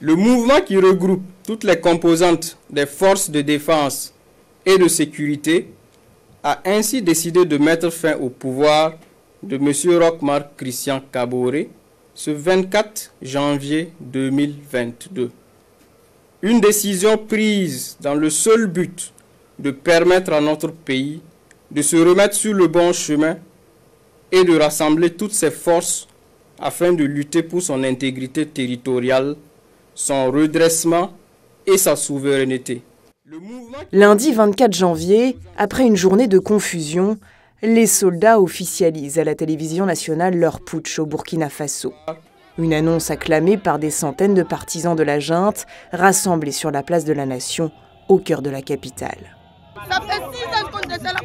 Le mouvement qui regroupe toutes les composantes des forces de défense et de sécurité a ainsi décidé de mettre fin au pouvoir de M. Roch-Marc Christian Kaboré ce 24 janvier 2022. Une décision prise dans le seul but de permettre à notre pays de se remettre sur le bon chemin et de rassembler toutes ses forces afin de lutter pour son intégrité territoriale, son redressement et sa souveraineté. Lundi 24 janvier, après une journée de confusion, les soldats officialisent à la télévision nationale leur putsch au Burkina Faso. Une annonce acclamée par des centaines de partisans de la junte rassemblés sur la place de la Nation, au cœur de la capitale. Ça fait 6 ans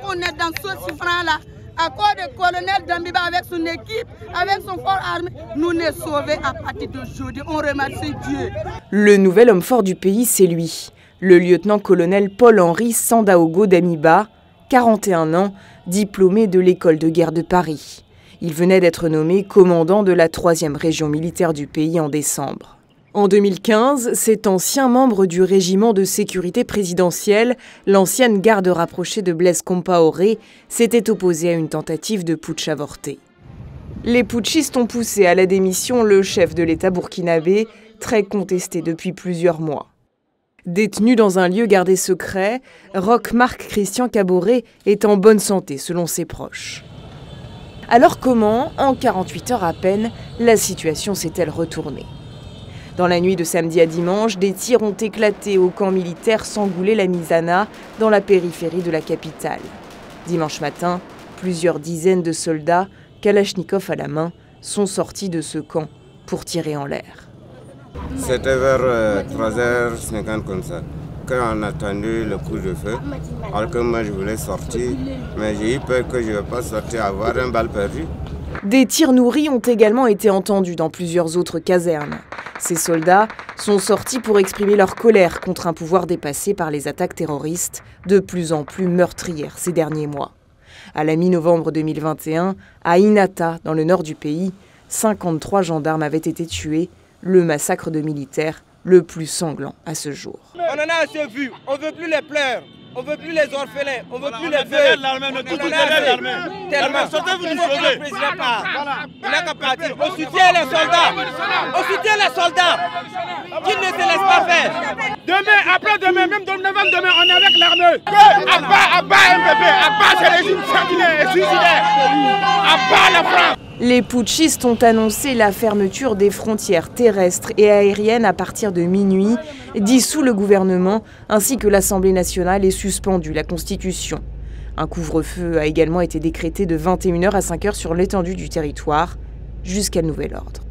qu'on est dans ce chiffre-là. À cause du colonel Dambiba avec son équipe, avec son corps armé, nous sommes sauvés à partir d'aujourd'hui. On remercie Dieu. Le nouvel homme fort du pays, c'est lui, le lieutenant-colonel Paul-Henri Sandaogo Damiba, 41 ans, diplômé de l'école de guerre de Paris. Il venait d'être nommé commandant de la 3e région militaire du pays en décembre. En 2015, cet ancien membre du régiment de sécurité présidentielle, l'ancienne garde rapprochée de Blaise Compaoré, s'était opposé à une tentative de putsch avorté. Les putschistes ont poussé à la démission le chef de l'État burkinabé, très contesté depuis plusieurs mois. Détenu dans un lieu gardé secret, Roch-Marc Christian Kaboré est en bonne santé selon ses proches. Alors comment, en 48 heures à peine, la situation s'est-elle retournée ? Dans la nuit de samedi à dimanche, des tirs ont éclaté au camp militaire Sangoulé-la-Misana, dans la périphérie de la capitale. Dimanche matin, plusieurs dizaines de soldats, Kalachnikov à la main, sont sortis de ce camp pour tirer en l'air. C'était vers 3h50 comme ça, quand on a entendu le coup de feu. Alors que moi je voulais sortir, mais j'ai eu peur que je ne vais pas sortir, avoir un balle perdu. Des tirs nourris ont également été entendus dans plusieurs autres casernes. Ces soldats sont sortis pour exprimer leur colère contre un pouvoir dépassé par les attaques terroristes de plus en plus meurtrières ces derniers mois. À la mi-novembre 2021, à Inata, dans le nord du pays, 53 gendarmes avaient été tués, le massacre de militaires le plus sanglant à ce jour. On en a assez vu, on ne veut plus les pleurs. On ne veut plus les orphelins, on ne veut plus les veuves. Tellement. Sortez-vous du sauver. Le président part. Il n'a qu'à partir. On soutient les soldats. On soutient les soldats. Qui ne se laissent pas faire. Demain, après-demain, même demain, on est avec l'armée. Abba MPP, Abba c'est régime sanguinaire et suicidaire. Abba la France. Les putschistes ont annoncé la fermeture des frontières terrestres et aériennes à partir de minuit, dissout le gouvernement ainsi que l'Assemblée nationale et suspendu la Constitution. Un couvre-feu a également été décrété de 21h à 5h sur l'étendue du territoire jusqu'à nouvel ordre.